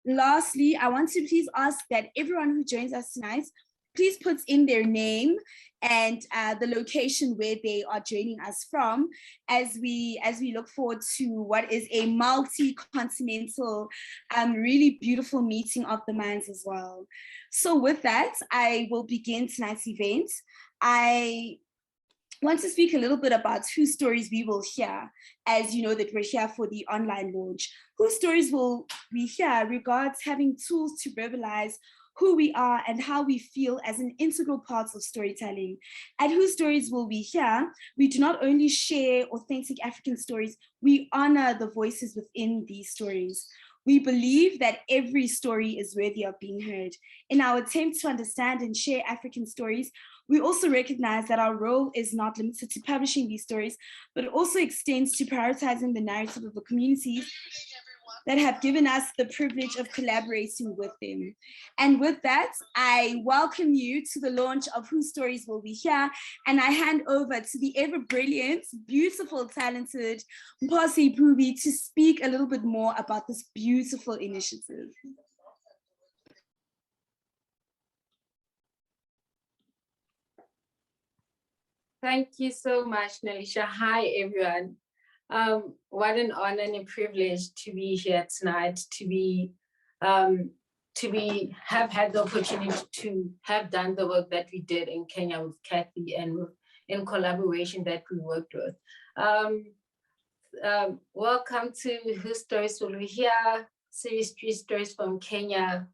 Lastly, I want to please ask that everyone who joins us tonight, please put in their name and the location where they are joining us from, as we look forward to what is a multi-continental, really beautiful meeting of the minds as well. So with that, I will begin tonight's event. I want to speak a little bit about whose stories we will hear, as you know that we're here for the online launch. Whose stories will we hear regards having tools to verbalize who we are and how we feel as an integral part of storytelling. At Whose Stories Will We Hear, we do not only share authentic African stories, we honor the voices within these stories. We believe that every story is worthy of being heard. In our attempt to understand and share African stories, we also recognize that our role is not limited to publishing these stories, but it also extends to prioritizing the narrative of the communities that have given us the privilege of collaborating with them. And with that, I welcome you to the launch of Whose Stories Will We Hear, and I hand over to the ever-brilliant, beautiful, talented Mpasi Pubi to speak a little bit more about this beautiful initiative. Thank you so much, Nelisha. Hi, everyone. What an honor and a privilege to be here tonight, have had the opportunity to have done the work that we did in Kenya with Kathy and in collaboration that we worked with. Welcome to Whose Stories Will We Hear? Series 3 Stories from Kenya.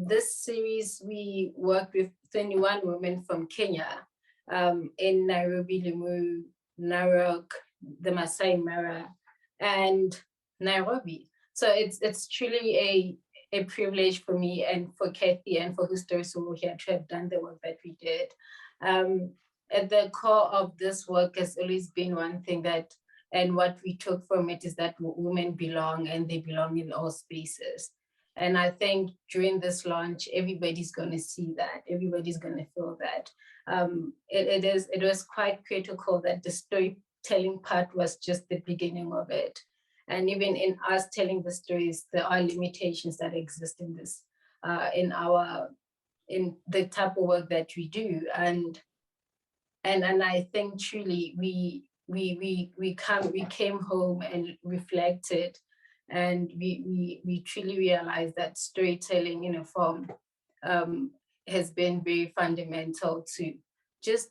This series, we worked with 21 women from Kenya, in Nairobi, Limuru, Narok, the Masai Mara, and Nairobi. So it's truly a privilege for me and for Kathy and for Whose Stories Will We Hear to have done the work that we did. At the core of this work has always been one thing that, and what we took from it is that women belong, and they belong in all spaces. And I think during this launch, everybody's going to see that, everybody's going to feel that. It was quite critical that the storytelling part was just the beginning of it. And even in us telling the stories, there are limitations that exist in this, in the type of work that we do. And I think truly we came home and reflected, and we truly realized that storytelling in a form has been very fundamental to just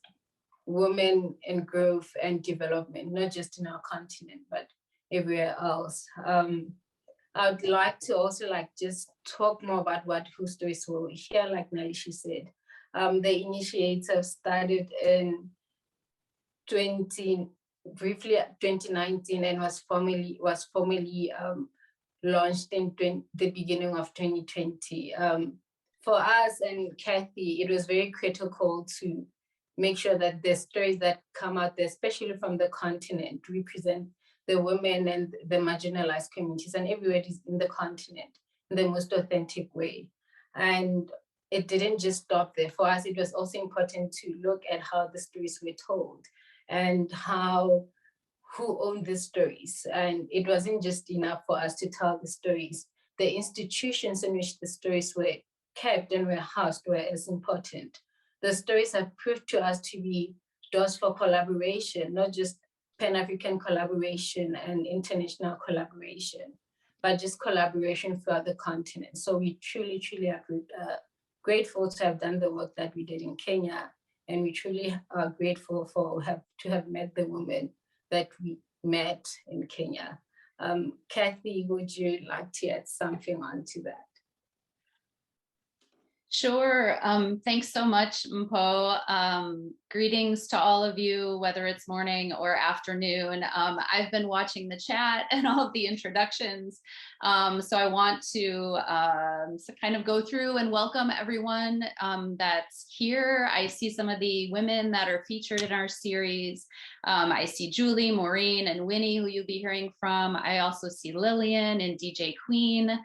women in growth and development, not just in our continent, but everywhere else. I would like to also just talk more about what Whose Stories Will We Hear, like Nalishi said. The initiative started in 2019 and was formally launched in the beginning of 2020. For us and Kathy, it was very critical to make sure that the stories that come out there, especially from the continent, represent the women and the marginalized communities and everybody in the continent in the most authentic way. And it didn't just stop there. For us, it was also important to look at how the stories were told and who owned the stories. And it wasn't just enough for us to tell the stories. The institutions in which the stories were kept and were housed were as important. The stories have proved to us to be doors for collaboration, not just Pan-African collaboration and international collaboration, but just collaboration throughout the continent. So we truly, truly are grateful to have done the work that we did in Kenya, and we truly are grateful to have met the women that we met in Kenya. Kathy, would you like to add something onto that? Sure. Thanks so much, Mpo. Greetings to all of you, whether it's morning or afternoon. I've been watching the chat and all of the introductions. So I want to kind of go through and welcome everyone that's here. I see some of the women that are featured in our series. I see Julie, Maureen, and Winnie, who you'll be hearing from. I also see Lillian and DJ Queen.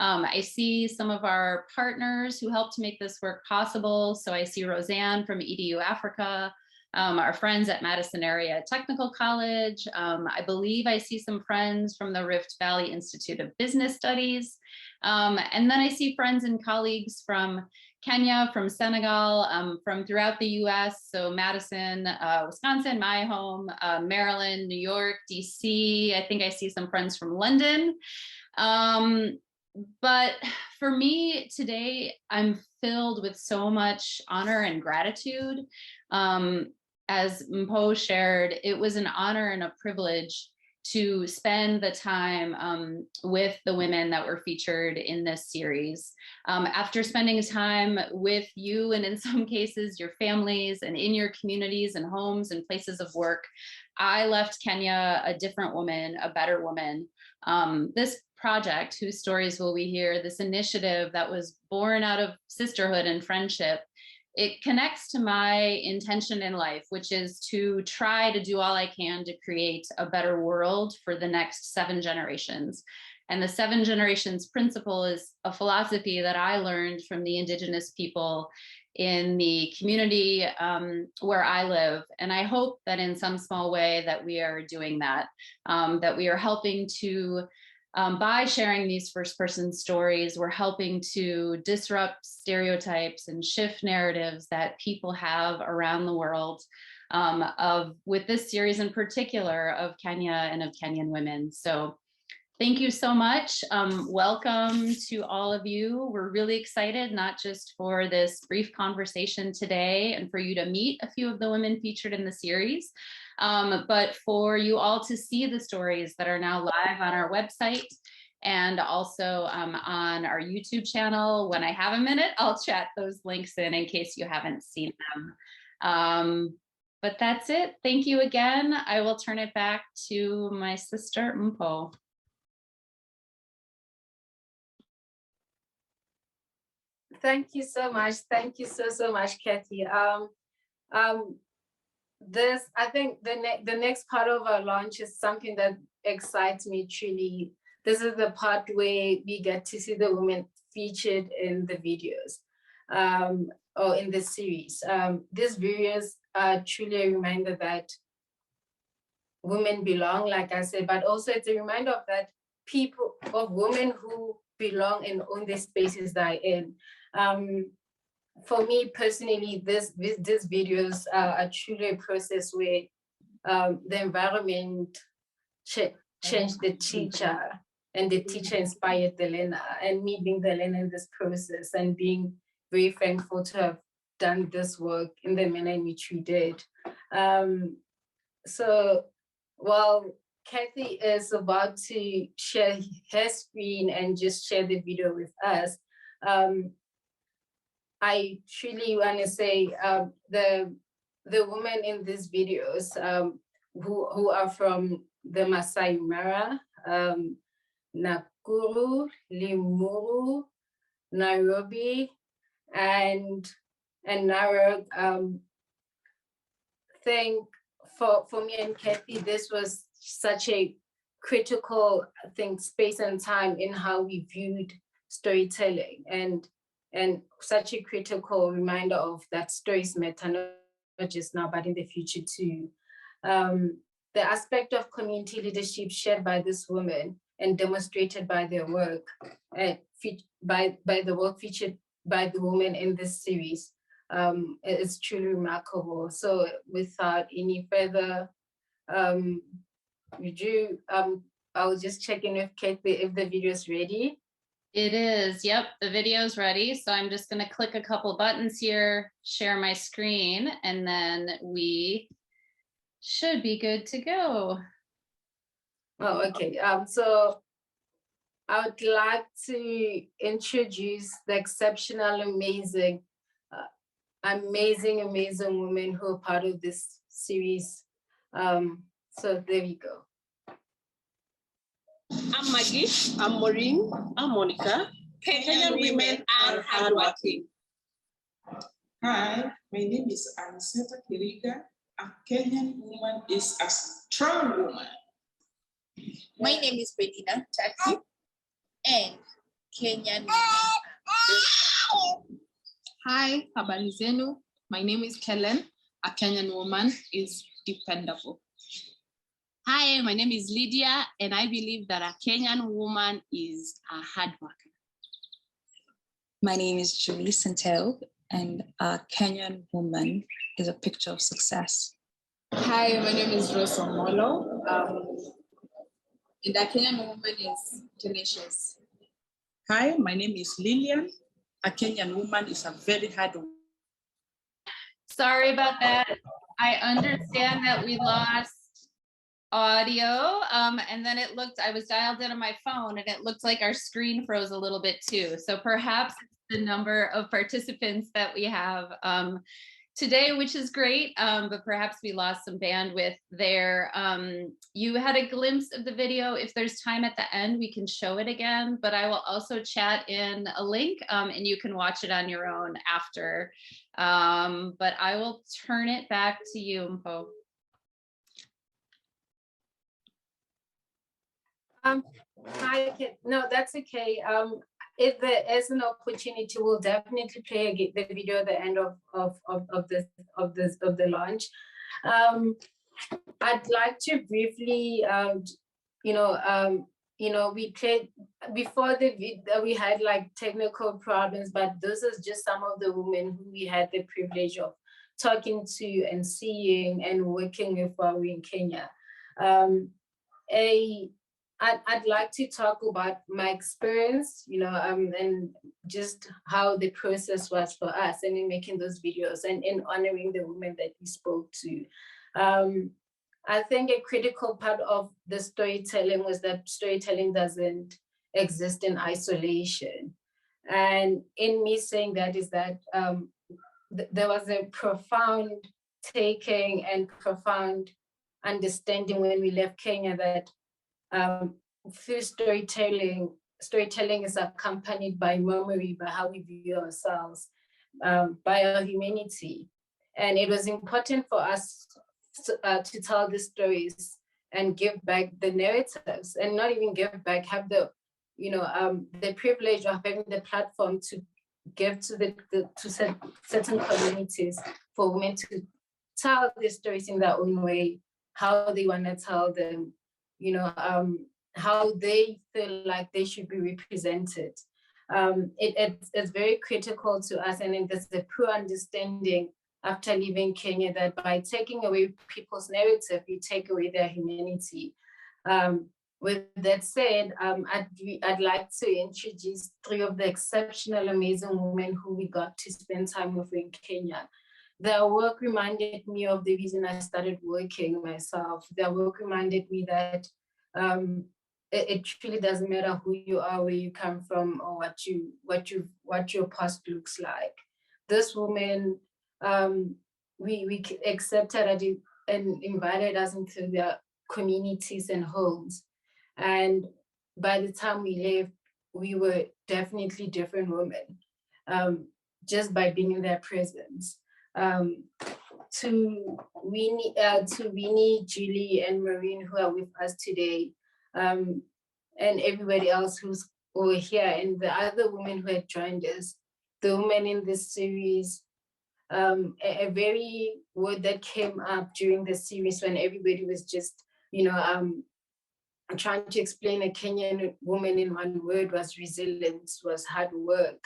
I see some of our partners who helped to make this work possible. So I see Roseanne from EDU Africa, our friends at Madison Area Technical College. I believe I see some friends from the Rift Valley Institute of Business Studies. And then I see friends and colleagues from Kenya, from Senegal, from throughout the US. So Madison, Wisconsin, my home, Maryland, New York, DC. I think I see some friends from London. But for me today, I'm filled with so much honor and gratitude. As Mpo shared, it was an honor and a privilege to spend the time with the women that were featured in this series. After spending time with you, and in some cases your families, and in your communities and homes and places of work, I left Kenya a different woman, a better woman. This project, Whose Stories Will We Hear, this initiative that was born out of sisterhood and friendship, it connects to my intention in life, which is to try to do all I can to create a better world for the next 7 generations. And the 7 generations principle is a philosophy that I learned from the indigenous people in the community where I live. And I hope that in some small way that we are doing that, that we are helping to, by sharing these first-person stories, we're helping to disrupt stereotypes and shift narratives that people have around the world, with this series in particular of Kenya and of Kenyan women. So thank you so much. Welcome to all of you. We're really excited, not just for this brief conversation today and for you to meet a few of the women featured in the series, but for you all to see the stories that are now live on our website and also on our YouTube channel. When I have a minute, I'll chat those links in case you haven't seen them. But that's it. Thank you again. I will turn it back to my sister, Mpo. Thank you so much. Thank you so much, Kathy. I think the next part of our launch is something that excites me truly. This is the part where we get to see the women featured in the videos, or in the series. These videos are truly a reminder that women belong, like I said, but also it's a reminder of that women who belong and own the spaces they're in. For me personally, these videos are truly a process where the environment changed the teacher, and the teacher inspired the learner, and me being the learner in this process and being very thankful to have done this work in the manner in which we did. So while Kathy is about to share her screen and just share the video with us, I truly want to say the women in these videos who are from the Masai Mara, Nakuru, Limuru, Nairobi, and Narok. Think for me and Kathy, this was such a critical, I think, space and time in how we viewed storytelling, and such a critical reminder of that stories matter, not just now, but in the future too. The aspect of community leadership shared by this woman and demonstrated by their work, by the work featured by the women in this series, is truly remarkable. So without any further ado, I was just checking with Kathy if the video is ready. It is, yep, the video's ready. So I'm just gonna click a couple buttons here, share my screen, and then we should be good to go. Oh, okay. So I would like to introduce the exceptional, amazing women who are part of this series. So there we go. I'm Maggie, I'm Maureen, I'm Monica. Kenyan women are hardworking. Hi, my name is Aniseta Kiriga. A Kenyan woman is a strong woman. My name is Bedina Taki, and Kenyan women. Hi, habari zenu. My name is Kellen. a Kenyan woman is dependable. Hi, my name is Lydia, and I believe that a Kenyan woman is a hard worker. My name is Julie Santel, and a Kenyan woman is a picture of success. Hi, my name is Rose Omolo, and a Kenyan woman is tenacious. Hi, my name is Lillian. A Kenyan woman is a very hard woman. Sorry about that. I understand that we lost audio, and then it looked, I was dialed in on my phone and it looked like our screen froze a little bit too. So perhaps it's the number of participants that we have today, which is great, but perhaps we lost some bandwidth there. You had a glimpse of the video. If there's time at the end, we can show it again, but I will also chat in a link and you can watch it on your own after. But I will turn it back to you, Mpo. No, that's okay. If there is an opportunity, we'll definitely play the video at the end of the launch. I'd like to briefly, we played before the video. We had like technical problems, but this is just some of the women who we had the privilege of talking to and seeing and working with while we're in Kenya. I'd like to talk about my experience, and just how the process was for us and in making those videos and in honoring the women that we spoke to. I think a critical part of the storytelling was that storytelling doesn't exist in isolation. And in me saying that is that there was a profound taking and profound understanding when we left Kenya that through storytelling is accompanied by memory, by how we view ourselves, by our humanity. And it was important for us to tell the stories and give back the narratives, and not even give back, have the privilege of having the platform to give to certain communities for women to tell their stories in their own way, how they want to tell them, how they feel like they should be represented. It's very critical to us, and there's a poor understanding after leaving Kenya that by taking away people's narrative, you take away their humanity. With that said, I'd like to introduce 3 of the exceptional, amazing women who we got to spend time with in Kenya. Their work reminded me of the reason I started working myself. Their work reminded me that it truly doesn't matter who you are, where you come from, or what your past looks like. This woman, we accepted and invited us into their communities and homes. And by the time we left, we were definitely different women, just by being in their presence. To Winnie, Julie, and Maureen, who are with us today, and everybody else who's over here, and the other women who had joined us, the women in this series, a very word that came up during the series when everybody was just, trying to explain a Kenyan woman in one word was resilience, was hard work.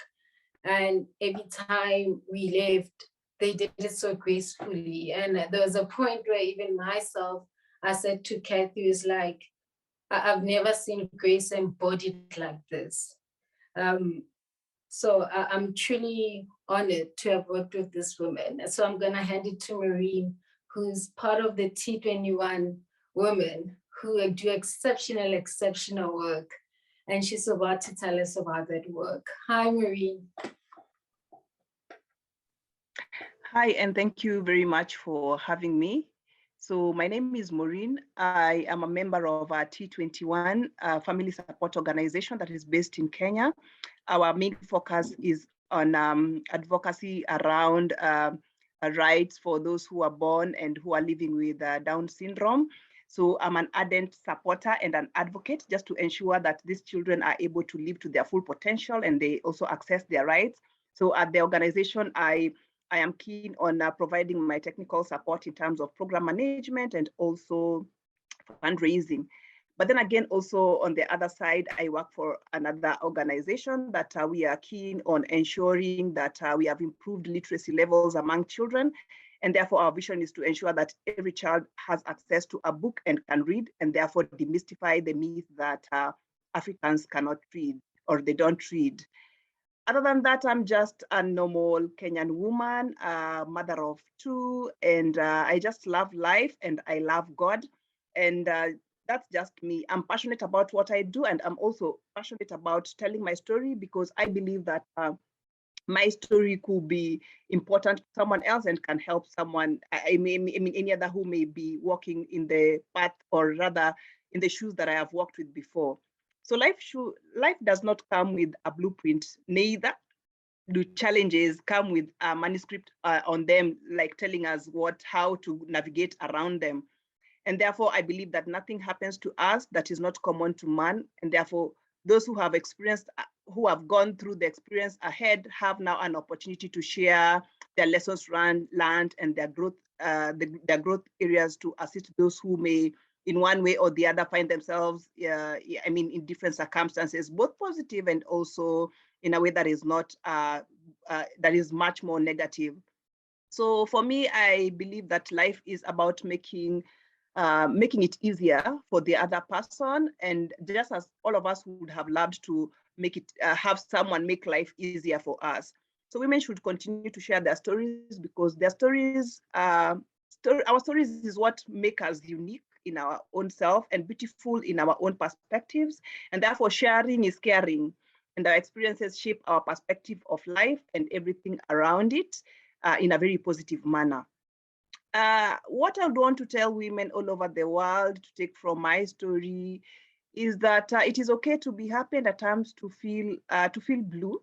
And every time we left, they did it so gracefully. And there was a point where even myself, I said to Kathy, was like, I've never seen grace embodied like this. So I'm truly honored to have worked with this woman. So I'm gonna hand it to Maureen, who's part of the T21 women who do exceptional work. And she's about to tell us about that work. Hi, Maureen. Hi, and thank you very much for having me. So my name is Maureen. I am a member of our T21 family support organization that is based in Kenya. Our main focus is on advocacy around rights for those who are born and who are living with Down syndrome. So I'm an ardent supporter and an advocate just to ensure that these children are able to live to their full potential and they also access their rights. So at the organization, I I am keen on providing my technical support in terms of program management and also fundraising. But then again, also on the other side, I work for another organization that we are keen on ensuring that we have improved literacy levels among children. And therefore, our vision is to ensure that every child has access to a book and can read, and therefore demystify the myth that Africans cannot read or they don't read. Other than that, I'm just a normal Kenyan woman, mother of two, and I just love life and I love God. And that's just me. I'm passionate about what I do, and I'm also passionate about telling my story because I believe that my story could be important to someone else and can help someone, I mean any other who may be walking in the path or rather in the shoes that I have walked with before. So life does not come with a blueprint, neither do challenges come with a manuscript on them, like telling us how to navigate around them. And therefore, I believe that nothing happens to us that is not common to man. And therefore, those who have experienced, who have gone through the experience ahead have now an opportunity to share their lessons learned and their growth, their growth areas to assist those who may in one way or the other find themselves, in different circumstances, both positive and also in a way that is not, that is much more negative. So for me, I believe that life is about making it easier for the other person. And just as all of us would have loved to make it, have someone make life easier for us. So women should continue to share their stories because their stories, our stories is what make us unique in our own self and beautiful in our own perspectives. And therefore sharing is caring. And our experiences shape our perspective of life and everything around it in a very positive manner. What I would want to tell women all over the world to take from my story is that it is okay to be happy and at times to feel blue.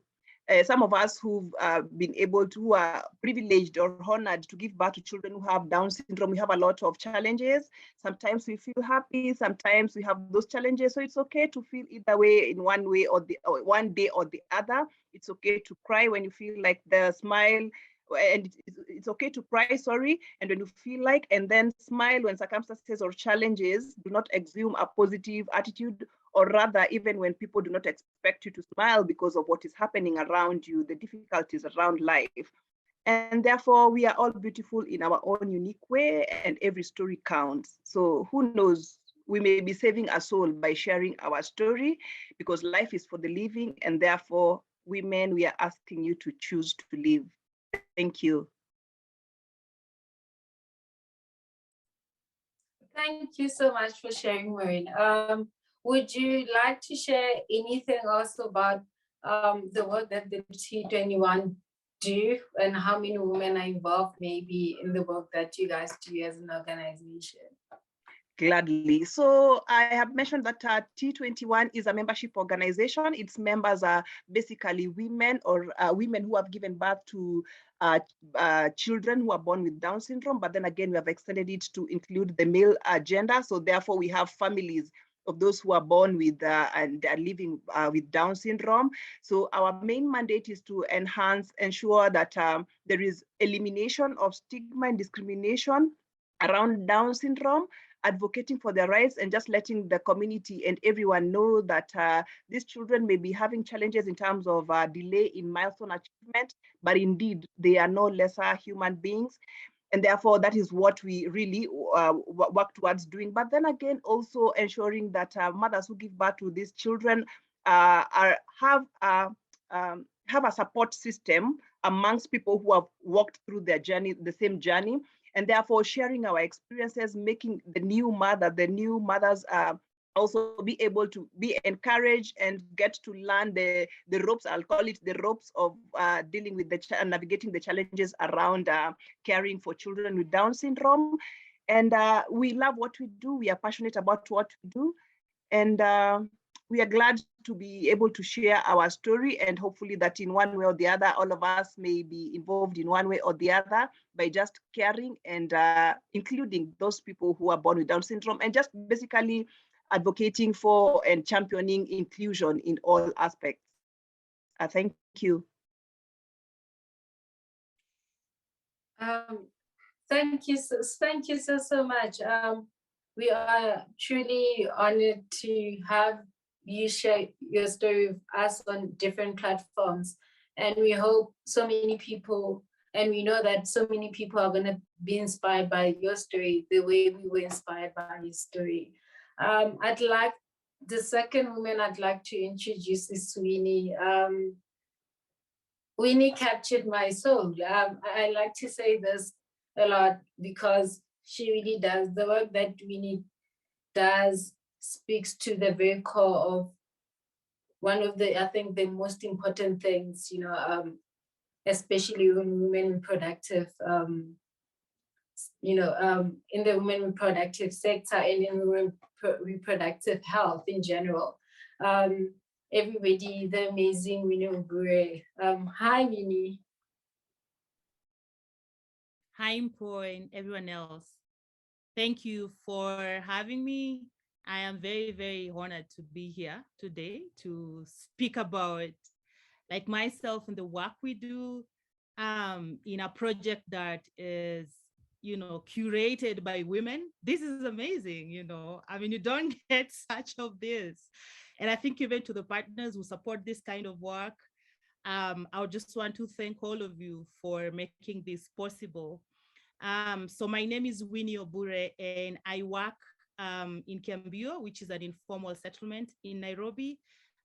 Some of us who've been able to, who are privileged or honored to give birth to children who have Down syndrome, we have a lot of challenges. Sometimes we feel happy, sometimes we have those challenges. So it's okay to feel either way, in one way or one day or the other. It's okay to cry when you feel like the smile, and it's okay to cry, sorry, and when you feel like, and then smile when circumstances or challenges do not exhume a positive attitude, or rather, even when people do not expect you to smile because of what is happening around you, the difficulties around life. And therefore, we are all beautiful in our own unique way, and every story counts. So who knows, we may be saving a soul by sharing our story, because life is for the living, and therefore, women, we are asking you to choose to live. Thank you. Thank you so much for sharing, Maureen. Would you like to share anything also about the work that the T21 do and how many women are involved maybe in the work that you guys do as an organization? Gladly. So I have mentioned that T21 is a membership organization. Its members are basically women or women who have given birth to children who are born with Down syndrome. But then again, we have extended it to include the male gender. So therefore, we have families of those who are born with and are living with Down syndrome. So our main mandate is to ensure that there is elimination of stigma and discrimination around Down syndrome, advocating for their rights, and just letting the community and everyone know that these children may be having challenges in terms of delay in milestone achievement, but indeed they are no lesser human beings. And therefore, that is what we really work towards doing. But then again, also ensuring that mothers who give birth to these children have a support system amongst people who have walked through their journey, the same journey, and therefore sharing our experiences, making the new mothers also be able to be encouraged and get to learn the ropes, I'll call it the ropes of dealing with navigating the challenges around caring for children with Down syndrome. And we love what we do. We are passionate about what we do. And we are glad to be able to share our story, and hopefully that in one way or the other, all of us may be involved in one way or the other by just caring and including those people who are born with Down syndrome, and just basically advocating for and championing inclusion in all aspects. Thank you. Thank you so much. We are truly honored to have you share your story with us on different platforms, and we hope so many people, and we know that so many people are going to be inspired by your story the way we were inspired by your story. The second woman I'd like to introduce is Winnie. Winnie captured my soul. I like to say this a lot because she really does. The work that Winnie does speaks to the very core of one of the, I think, the most important things, especially when women reproductive, in the women reproductive sector and in reproductive health in general. Everybody, the amazing Winnie Obure. Hi, Winnie. Hi, Mpo and everyone else. Thank you for having me. I am very, very honored to be here today to speak about like myself and the work we do in a project that is, curated by women. This is amazing, I mean, you don't get such of this. And I think even to the partners who support this kind of work, I would just want to thank all of you for making this possible. So my name is Winnie Obure, and I work in Kiambio, which is an informal settlement in Nairobi,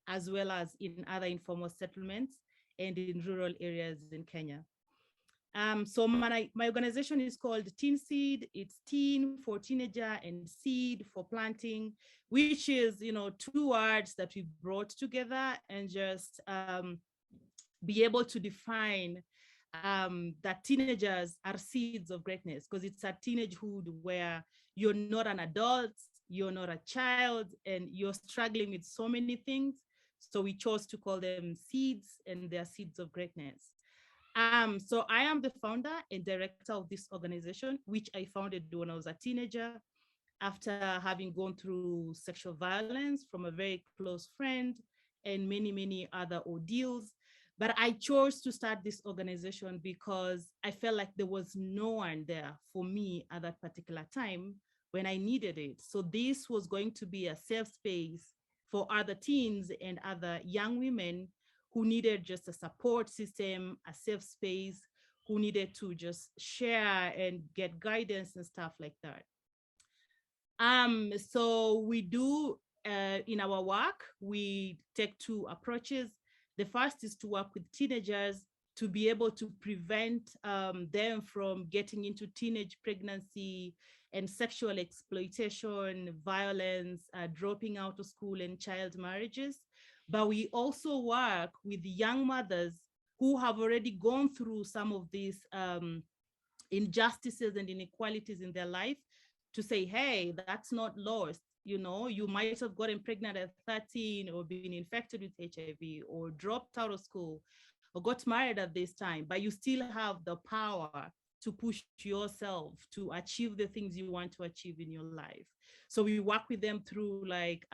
as well as in other informal settlements and in rural areas in Kenya. So my organization is called Teen Seed. It's teen for teenager and seed for planting, which is, two words that we brought together and just be able to define that teenagers are seeds of greatness, because it's a teenagehood where you're not an adult, you're not a child, and you're struggling with so many things. So we chose to call them seeds, and they're seeds of greatness. So I am the founder and director of this organization, which I founded when I was a teenager after having gone through sexual violence from a very close friend and many, many other ordeals. But I chose to start this organization because I felt like there was no one there for me at that particular time when I needed it. So this was going to be a safe space for other teens and other young women who needed just a support system, a safe space, who needed to just share and get guidance and stuff like that. So we do, in our work, we take two approaches. The first is to work with teenagers to be able to prevent them from getting into teenage pregnancy and sexual exploitation, violence, dropping out of school and child marriages. But we also work with young mothers who have already gone through some of these injustices and inequalities in their life, to say, hey, that's not lost. You might have gotten pregnant at 13 or been infected with HIV or dropped out of school or got married at this time, but you still have the power to push yourself to achieve the things you want to achieve in your life. So we work with them through like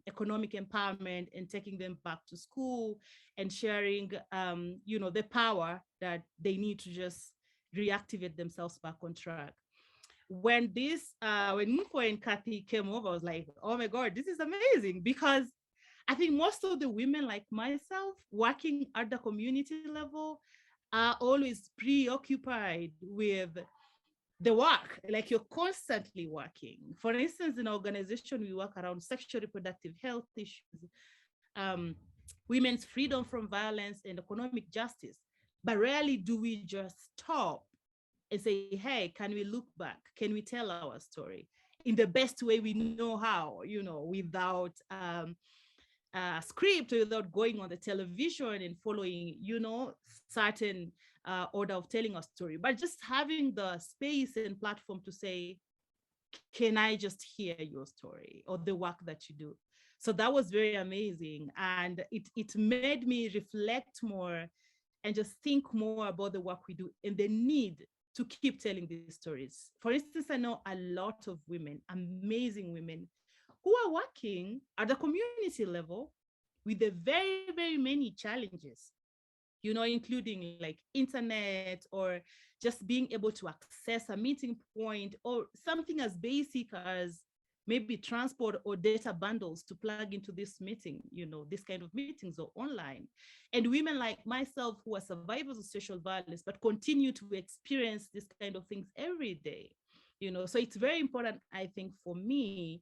economic empowerment and taking them back to school and sharing, the power that they need to just reactivate themselves back on track. When Mufo and Kathy came over, I was like, oh my God, this is amazing, because I think most of the women like myself working at the community level are always preoccupied with the work, like you're constantly working. For instance, in our organization, we work around sexual reproductive health issues, women's freedom from violence and economic justice. But rarely do we just stop and say, hey, can we look back? Can we tell our story in the best way we know how, without a script, without going on the television and following, certain order of telling a story, but just having the space and platform to say, can I just hear your story or the work that you do? So that was very amazing. And it made me reflect more and just think more about the work we do and the need to keep telling these stories. For instance, I know a lot of women, amazing women, who are working at the community level with the very, very many challenges. including like internet or just being able to access a meeting point or something as basic as maybe transport or data bundles to plug into this meeting, this kind of meetings or online. And women like myself who are survivors of sexual violence, but continue to experience this kind of things every day, so it's very important, I think, for me,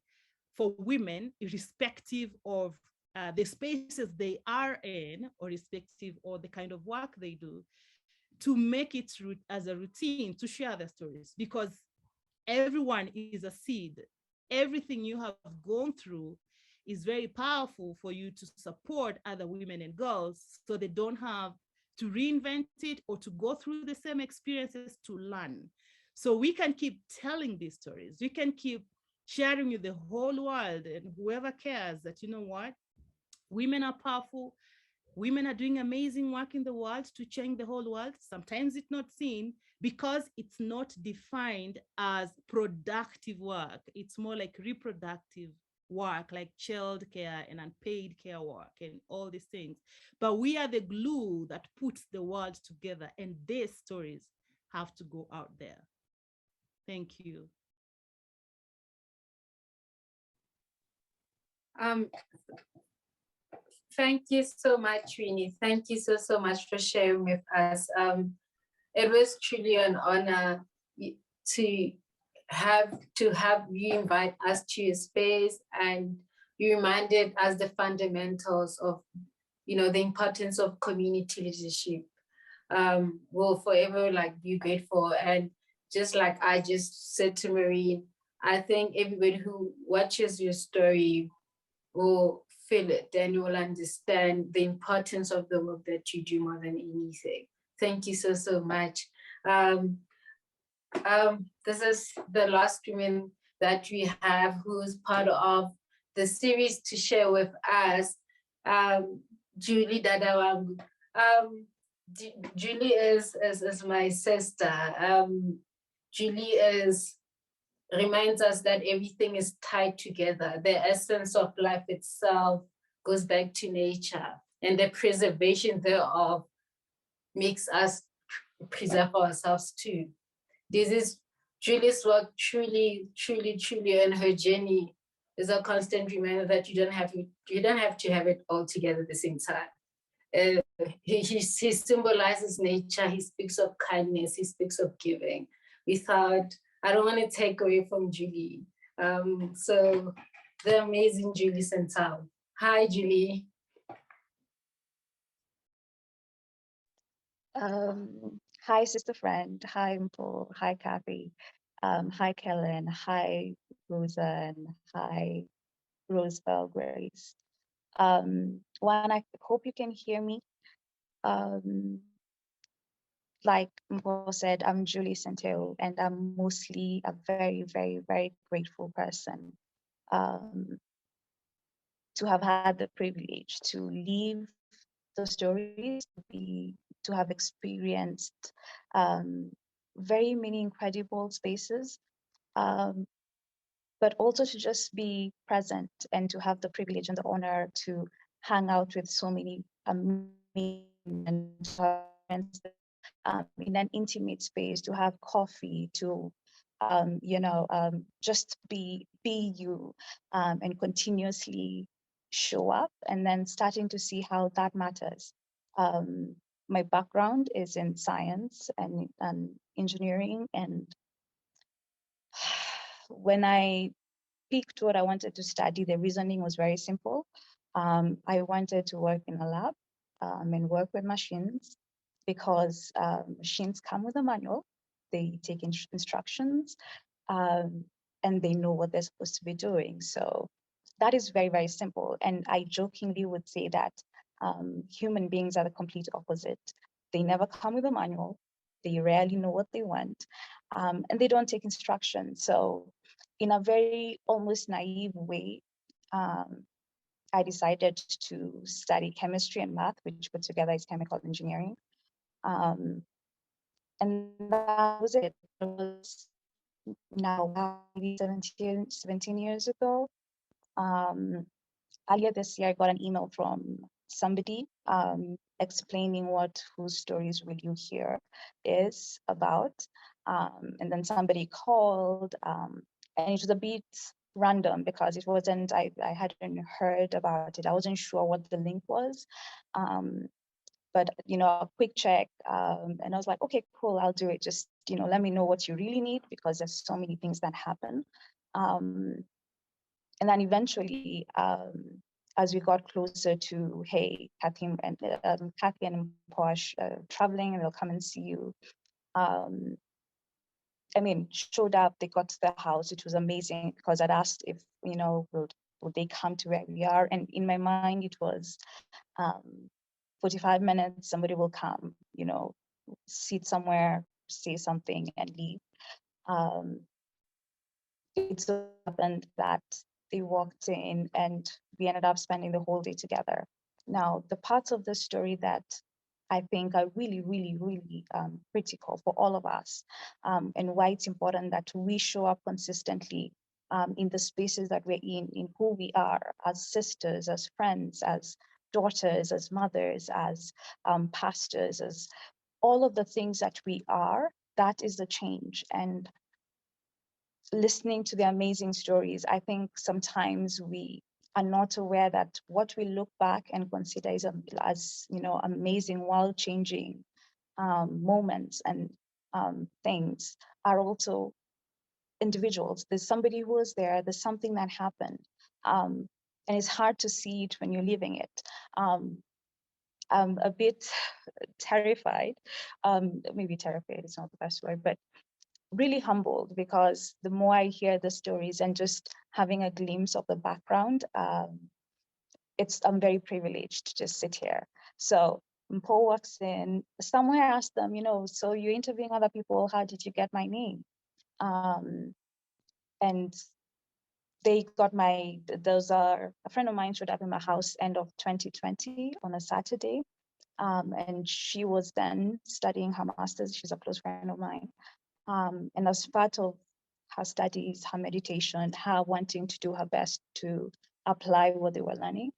for women, irrespective of the spaces they are in or irrespective or the kind of work they do, to make it as a routine to share their stories, because everyone is a seed. Everything you have gone through is very powerful for you to support other women and girls so they don't have to reinvent it or to go through the same experiences to learn. So we can keep telling these stories. We can keep sharing with the whole world and whoever cares that, what, women are powerful. Women are doing amazing work in the world to change the whole world. Sometimes it's not seen because it's not defined as productive work. It's more like reproductive work, like child care and unpaid care work and all these things. But we are the glue that puts the world together, and these stories have to go out there. Thank you. Thank you so much, Rini. Thank you so much for sharing with us. It was truly an honor to have you invite us to your space, and you reminded us the fundamentals of, the importance of community leadership. We'll forever be grateful. And just like I just said to Maureen, I think everybody who watches your story will feel it and will understand the importance of the work that you do more than anything. Thank you so much. This is the last woman that we have who's part of the series to share with us, Julie Dadawangu. Julie is my sister. Julie reminds us that everything is tied together. The essence of life itself goes back to nature, and the preservation thereof makes us preserve ourselves too. This is Julie's work, truly, and her journey is a constant reminder that you don't have to have it all together at the same time. He symbolizes nature. He speaks of kindness. He speaks of giving. I don't want to take away from Julie. So the amazing Julie Santal. Hi, Julie. Hi, sister friend. Hi, Mpo. Hi, Kathy. Hi, Kellen. Hi, Rosen. Hi, Rosebell Grace. One, I hope you can hear me. Like Mpo said, I'm Julie Santeo, and I'm mostly a very, very, very grateful person to have had the privilege to live the stories, to have experienced very many incredible spaces, but also to just be present and to have the privilege and the honor to hang out with so many amazing friends in an intimate space, to have coffee, to just be you and continuously show up, and then starting to see how that matters. My background is in science and engineering, and when I picked what I wanted to study, the reasoning was very simple. I wanted to work in a lab and work with machines, because machines come with a manual, they take instructions, and they know what they're supposed to be doing. So that is very, very simple. And I jokingly would say that human beings are the complete opposite. They never come with a manual, they rarely know what they want, and they don't take instructions. So in a very almost naive way, I decided to study chemistry and math, which put together is chemical engineering. And that was it. It was now maybe 17 years ago. Earlier this year, I got an email from somebody explaining what Whose Stories Will You Hear is about. And then somebody called, and it was a bit random because it wasn't, I hadn't heard about it. I wasn't sure what the link was. But, a quick check, and I was like, okay, cool, I'll do it. Just, let me know what you really need, because there's so many things that happen. And then eventually, as we got closer to, hey, Kathy and Posh traveling, and they'll come and see you. Showed up, they got to the house, which was amazing, because I'd asked if, would they come to where we are? And in my mind, it was 45 minutes, somebody will come, sit somewhere, say something, and leave. It so happened that they walked in and we ended up spending the whole day together. Now, the parts of the story that I think are really, really, really critical for all of us, and why it's important that we show up consistently in the spaces that we're in who we are as sisters, as friends, as daughters, as mothers, as pastors, as all of the things that we are. That is the change. And listening to the amazing stories, I think sometimes we are not aware that what we look back and consider as amazing, world-changing moments and things are also individuals. There's somebody who was there, there's something that happened, and it's hard to see it when you're living it. I'm a bit terrified, maybe terrified is not the best word, but really humbled, because the more I hear the stories and just having a glimpse of the background, I'm very privileged to just sit here. So Paul walks in, somewhere asked them, so you're interviewing other people, how did you get my name? And they got a friend of mine showed up in my house end of 2020 on a Saturday. And she was then studying her master's. She's a close friend of mine. And as part of her studies, her meditation, her wanting to do her best to apply what they were learning,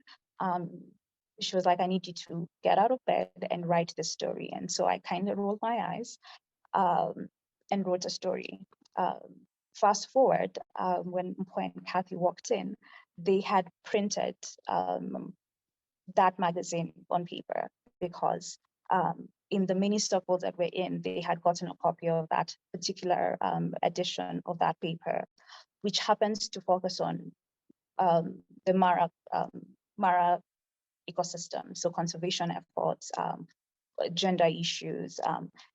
she was like, I need you to get out of bed and write this story. And so I kind of rolled my eyes and wrote a story. Fast forward, when Kathy walked in, they had printed that magazine on paper, because in the mini circles that we're in, they had gotten a copy of that particular edition of that paper, which happens to focus on the Mara ecosystem, so conservation efforts, gender issues,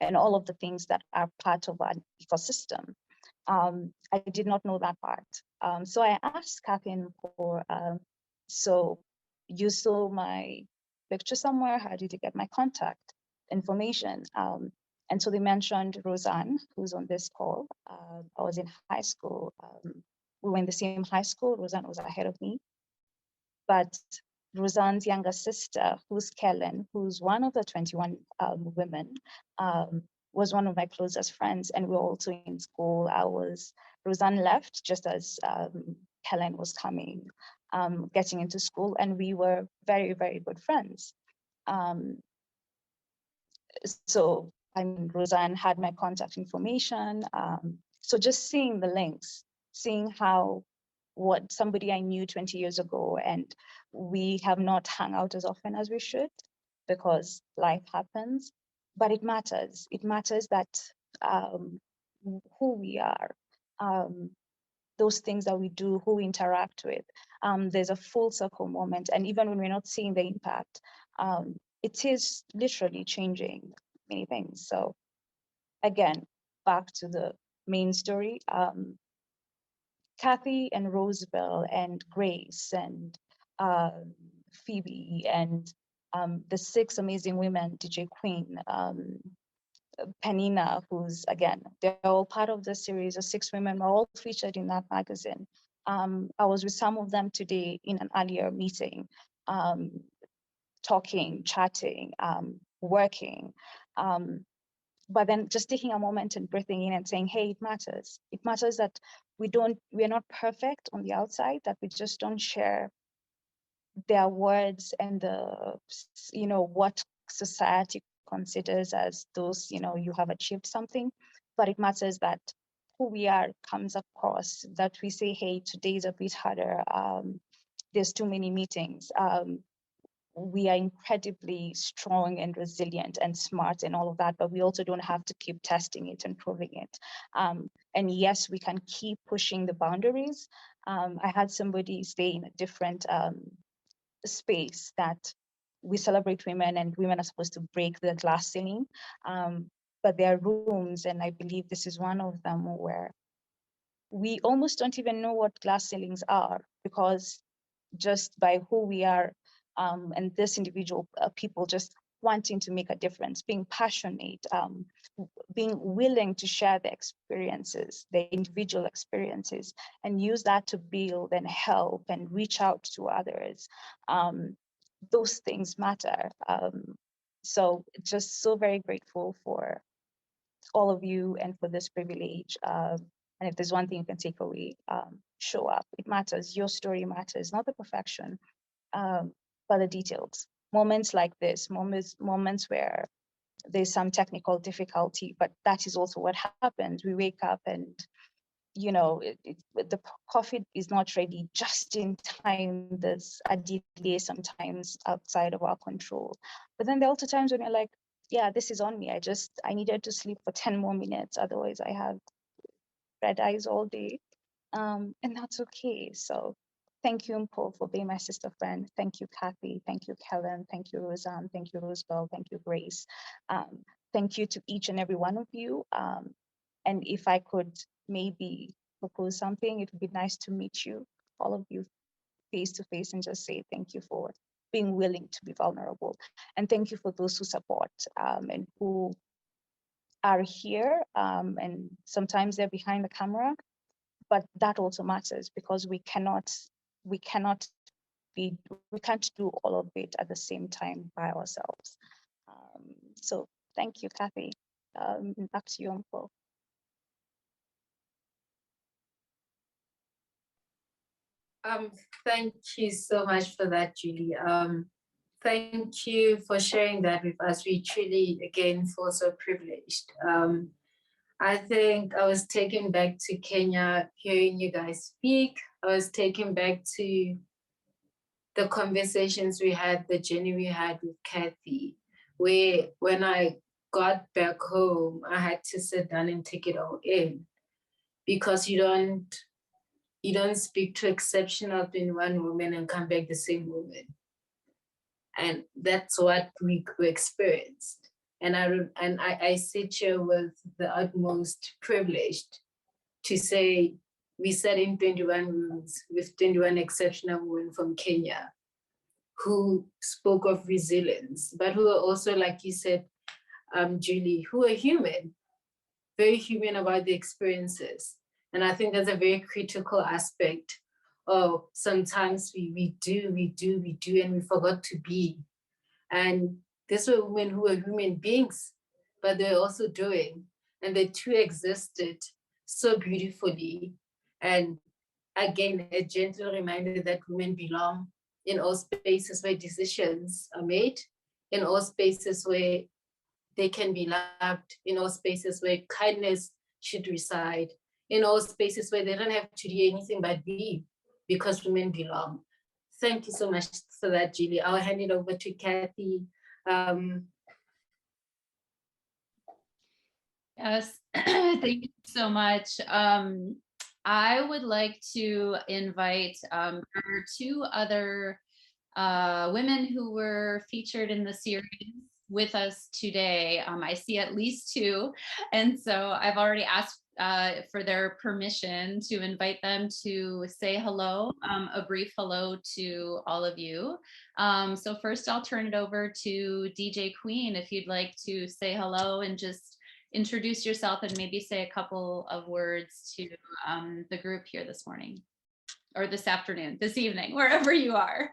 and all of the things that are part of an ecosystem. I did not know that part. So I asked Catherine for, so you saw my picture somewhere, how did you get my contact information? And so they mentioned Roseanne, who's on this call. I was in high school. We were in the same high school. Roseanne was ahead of me. But Roseanne's younger sister, who's Kellen, who's one of the 21 women, was one of my closest friends, and we were also in school. Roseanne left just as Kellen was coming, getting into school, and we were very, very good friends. So Roseanne had my contact information. So just seeing the links, seeing how what somebody I knew 20 years ago, and we have not hung out as often as we should because life happens, but it matters. It matters that who we are, those things that we do, who we interact with. There's a full circle moment, and even when we're not seeing the impact, it is literally changing many things. So again, back to the main story. Kathy and Roseville and Grace and Phoebe and the 6 amazing women, DJ Queen, Penina, who's, again, they're all part of the series of 6 women, are all featured in that magazine. I was with some of them today in an earlier meeting, talking, chatting, working. But then just taking a moment and breathing in and saying, hey, it matters. It matters that we're not perfect on the outside, that we just don't share their words and what society considers as those, you have achieved something, but it matters that who we are comes across, that we say, hey, today is a bit harder. There's too many meetings. We are incredibly strong and resilient and smart and all of that, but we also don't have to keep testing it and proving it. And yes, we can keep pushing the boundaries. I had somebody say in a different space that we celebrate women and women are supposed to break the glass ceiling. But there are rooms, and I believe this is one of them, where we almost don't even know what glass ceilings are, because just by who we are, and this individual people just wanting to make a difference, being passionate, being willing to share their experiences, their individual experiences, and use that to build and help and reach out to others. Those things matter. So just so very grateful for all of you and for this privilege. And if there's one thing you can take away, show up. It matters. Your story matters, not the perfection, but the details. Moments like this, moments where there's some technical difficulty, but that is also what happens. We wake up and, the coffee is not ready just in time. There's a delay sometimes outside of our control. But then there are also times when you're like, yeah, this is on me. I needed to sleep for 10 more minutes. Otherwise I have red eyes all day. And that's okay. So thank you, Mpo, for being my sister friend. Thank you, Kathy. Thank you, Kellen. Thank you, Roseanne. Thank you, Rosebell. Thank you, Grace. Thank you to each and every one of you. And if I could maybe propose something, it would be nice to meet you, all of you, face to face, and just say thank you for being willing to be vulnerable. And thank you for those who support and who are here. And sometimes they're behind the camera, but that also matters, because we can't do all of it at the same time by ourselves. So thank you, Kathy. Back to you, Mpo. Thank you so much for that, Julie. Thank you for sharing that with us. We truly, again, feel so privileged. I think I was taken back to Kenya hearing you guys speak. I was taken back to the conversations we had, the journey we had with Kathy, where when I got back home, I had to sit down and take it all in, because you don't speak to exceptional 21 women and come back the same woman. And that's what we experienced. And I sit here with the utmost privileged to say we sat in 21 rooms with 21 exceptional women from Kenya who spoke of resilience, but who are also, like you said, Julie, who are human, very human about the experiences. And I think that's a very critical aspect of sometimes we do, and we forgot to be. And these were women who were human beings, but they're also doing, and the two existed so beautifully. And again, a gentle reminder that women belong in all spaces where decisions are made, in all spaces where they can be loved, in all spaces where kindness should reside, in all spaces where they don't have to do anything but be, because women belong. Thank you so much for that, Julie. I'll hand it over to Kathy. Yes, thank you so much. I would like to invite there are two other women who were featured in the series with us today. I see at least two, and so I've already asked for their permission to invite them to say hello, a brief hello to all of you. So first I'll turn it over to DJ Queen, if you'd like to say hello and just introduce yourself and maybe say a couple of words to the group here this morning, or this afternoon, this evening, wherever you are.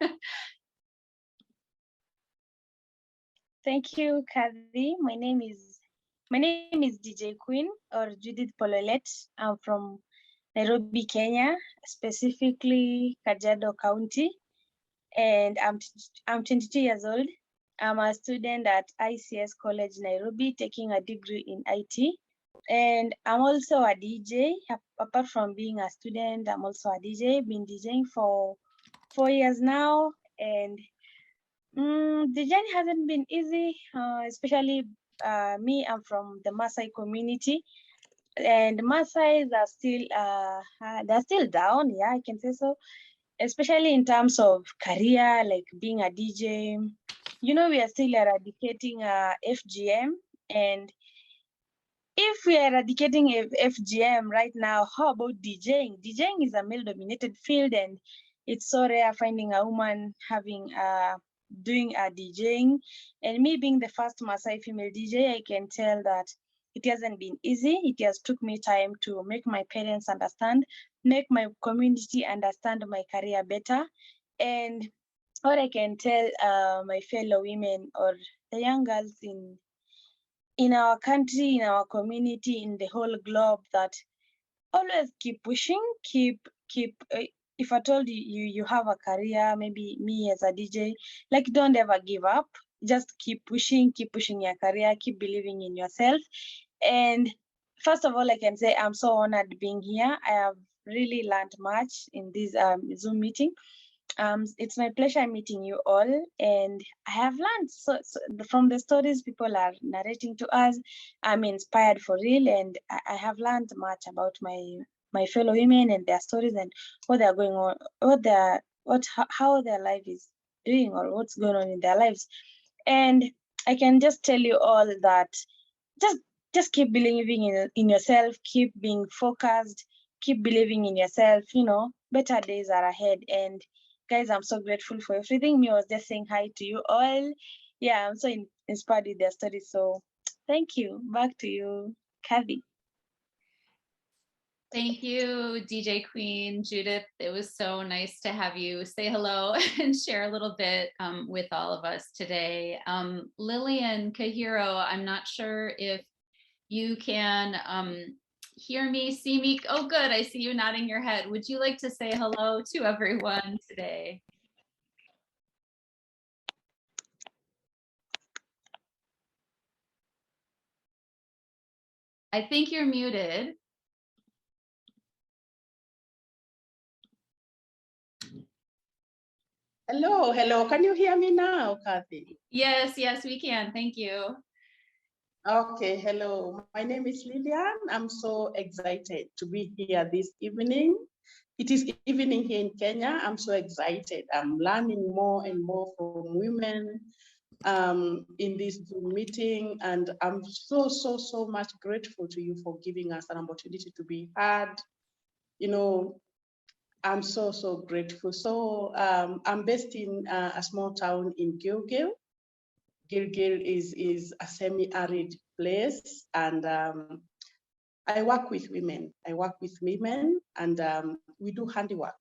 Thank you, Kathy. My name is DJ Queen, or Judith Pololet. I'm from Nairobi, Kenya, specifically Kajiado County. and I'm 22 years old. I'm a student at ICS College Nairobi, taking a degree in IT. And I'm also a DJ. Apart from being a student, I'm also a DJ. Been DJing for 4 years now, and the journey hasn't been easy, especially me. I'm from the Maasai community, and Maasai are still they're still down. Yeah, I can say so. Especially in terms of career, like being a DJ. You know, we are still eradicating FGM, and if we are eradicating FGM right now, how about DJing? DJing is a male-dominated field, and it's so rare finding a woman having doing a DJing. And me being the first Maasai female DJ, I can tell that it hasn't been easy. It has took me time to make my parents understand, make my community understand my career better. And what I can tell my fellow women or the young girls in our country, in our community, in the whole globe, that always keep pushing, keep. If I told you have a career, maybe me as a DJ, like don't ever give up. Just keep pushing your career, keep believing in yourself. And first of all, I can say I'm so honored being here. I have really learned much in this Zoom meeting. It's my pleasure meeting you all, and I have learned so from the stories people are narrating to us. I'm inspired for real, and I have learned much about my fellow women and their stories and what they're going on, how their life is doing or what's going on in their lives. And I can just tell you all that just keep believing in yourself, keep being focused, keep believing in yourself. You know, better days are ahead. And guys, I'm so grateful for everything. Me was just saying hi to you all. Yeah, I'm so inspired with their stories. So thank you. Back to you, Kathy. Thank you, DJ Queen. Judith, it was so nice to have you say hello and share a little bit with all of us today. Lillian Kahiro, I'm not sure if you can hear me, see me. Oh, good. I see you nodding your head. Would you like to say hello to everyone today? I think you're muted. Hello, hello. Can you hear me now, Kathy? Yes, yes, we can. Thank you. Okay, hello. My name is Lillian. I'm so excited to be here this evening. It is evening here in Kenya. I'm so excited. I'm learning more and more from women in this Zoom meeting, and I'm so much grateful to you for giving us an opportunity to be heard. You know, I'm so grateful. So I'm based in a small town in Gilgil. Gilgil is a semi-arid place, and I work with women. And we do handiwork.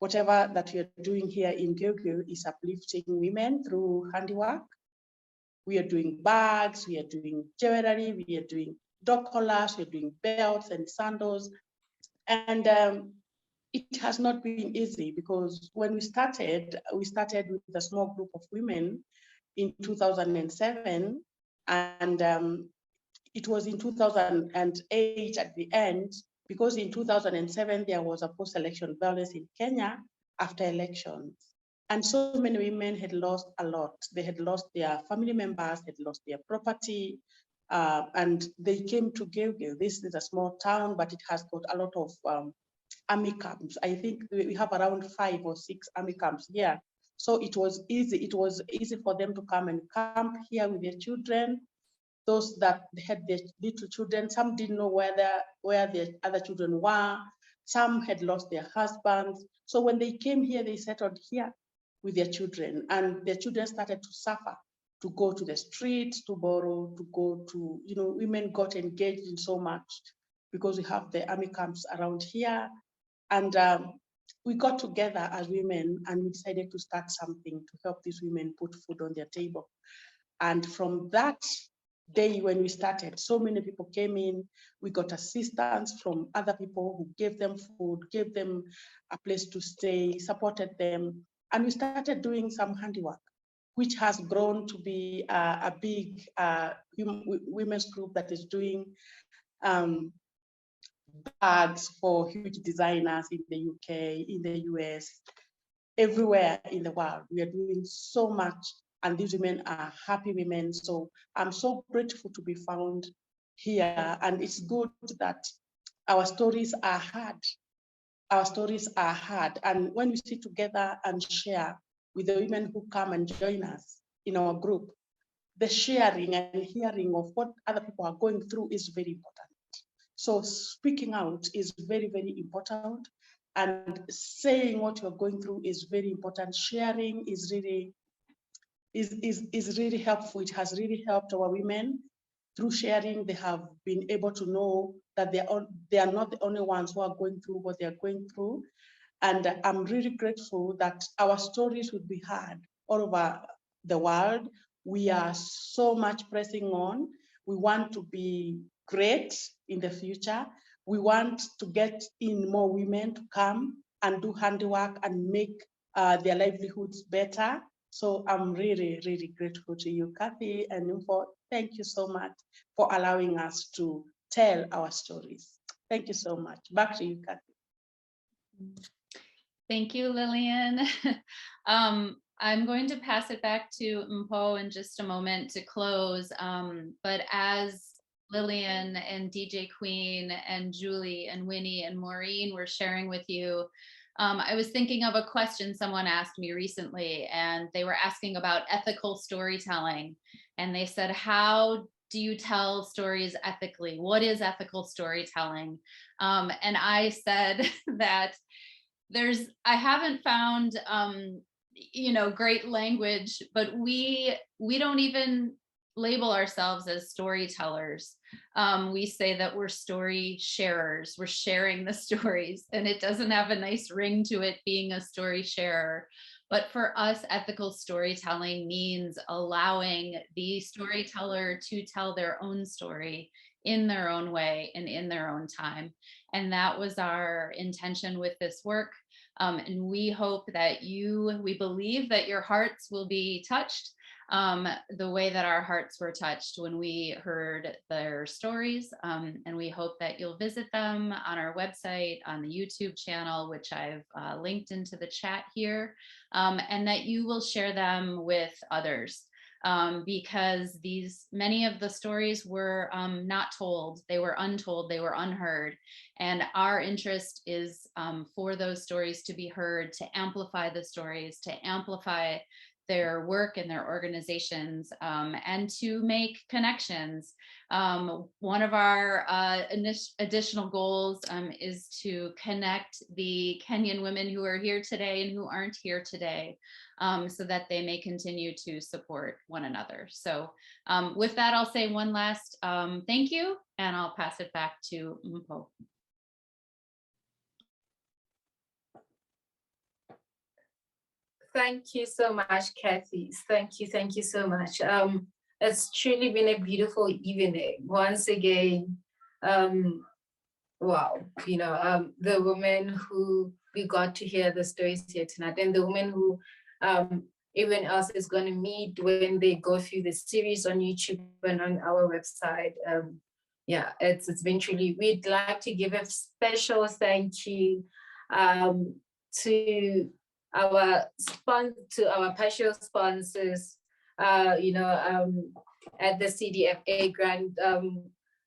Whatever that you're doing here in Gilgil is uplifting women through handiwork. We are doing bags, we are doing jewelry, we are doing dog collars, we are doing belts and sandals. And it has not been easy, because when we started with a small group of women in 2007, and it was in 2008 at the end, because in 2007 there was a post-election violence in Kenya after elections. And so many women had lost a lot. They had lost their family members, had lost their property, and they came to Gilgil. This is a small town, but it has got a lot of army camps. I think we have around 5 or 6 army camps here. So it was easy. It was easy for them to come and camp here with their children. Those that had their little children, some didn't know where their other children were. Some had lost their husbands. So when they came here, they settled here with their children, and their children started to suffer, to go to the streets, to borrow, to go to, women got engaged in so much because we have the army camps around here. And we got together as women and we decided to start something to help these women put food on their table. And from that day when we started, so many people came in. We got assistance from other people who gave them food, gave them a place to stay, supported them. And we started doing some handiwork, which has grown to be a big women's group that is doing bags for huge designers in the UK, in the US, everywhere in the world. We are doing so much, and these women are happy women. So I'm so grateful to be found here, and it's good that our stories are heard. Our stories are heard, and when we sit together and share with the women who come and join us in our group, the sharing and hearing of what other people are going through is very important. So speaking out is very, very important, and saying what you're going through is very important. Sharing is really helpful. It has really helped our women. Through sharing, they have been able to know that they are not the only ones who are going through what they are going through. And I'm really grateful that our stories would be heard all over the world. We are so much pressing on. We want to be great in the future. We want to get in more women to come and do handiwork and make their livelihoods better. So I'm really, really grateful to you, Kathy and Info. Thank you so much for allowing us to tell our stories. Thank you so much. Back to you, Kathy. Thank you, Lillian. I'm going to pass it back to Mpo in just a moment to close. But as Lillian and DJ Queen and Julie and Winnie and Maureen were sharing with you, I was thinking of a question someone asked me recently, and they were asking about ethical storytelling. And they said, how do you tell stories ethically? What is ethical storytelling? And I said that I haven't found, great language, but we don't even label ourselves as storytellers. We say that we're story sharers. We're sharing the stories, and it doesn't have a nice ring to it being a story sharer. But for us, ethical storytelling means allowing the storyteller to tell their own story in their own way and in their own time. And that was our intention with this work. And we hope that we believe that your hearts will be touched the way that our hearts were touched when we heard their stories. And we hope that you'll visit them on our website, on the YouTube channel, which I've linked into the chat here, and that you will share them with others. Because many of the stories were not told, they were untold, they were unheard. And our interest is for those stories to be heard, to amplify the stories, to amplify their work and their organizations, and to make connections. One of our additional goals is to connect the Kenyan women who are here today and who aren't here today, so that they may continue to support one another. So with that, I'll say one last thank you, and I'll pass it back to Mpo. Thank you so much, Kathy. Thank you so much. It's truly been a beautiful evening. Once again, wow, the women who we got to hear the stories here tonight, and the women who everyone else is going to meet when they go through the series on YouTube and on our website. Yeah, it's been truly. We'd like to give a special thank you to our partial sponsors, at the CDFA grant.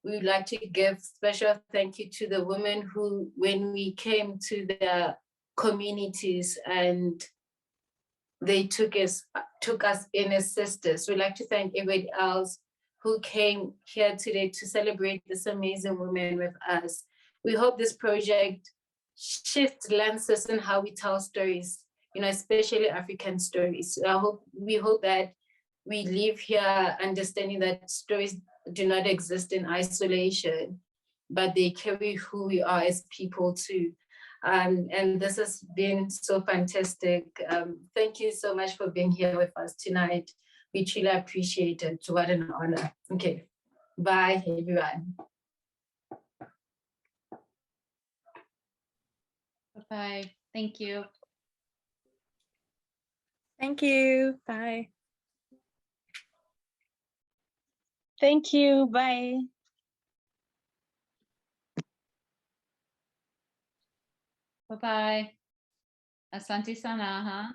We would like to give special thank you to the women who, when we came to the communities and they took us in as sisters. We'd like to thank everybody else who came here today to celebrate this amazing women with us. We hope this project shifts lenses in how we tell stories, especially African stories. We hope that we live here understanding that stories do not exist in isolation, but they carry who we are as people too. And this has been so fantastic. Thank you so much for being here with us tonight. We truly appreciate it. What an honor. Okay, bye everyone. Bye. Thank you. Thank you. Bye. Thank you. Bye. Bye-bye. Asante sana, huh?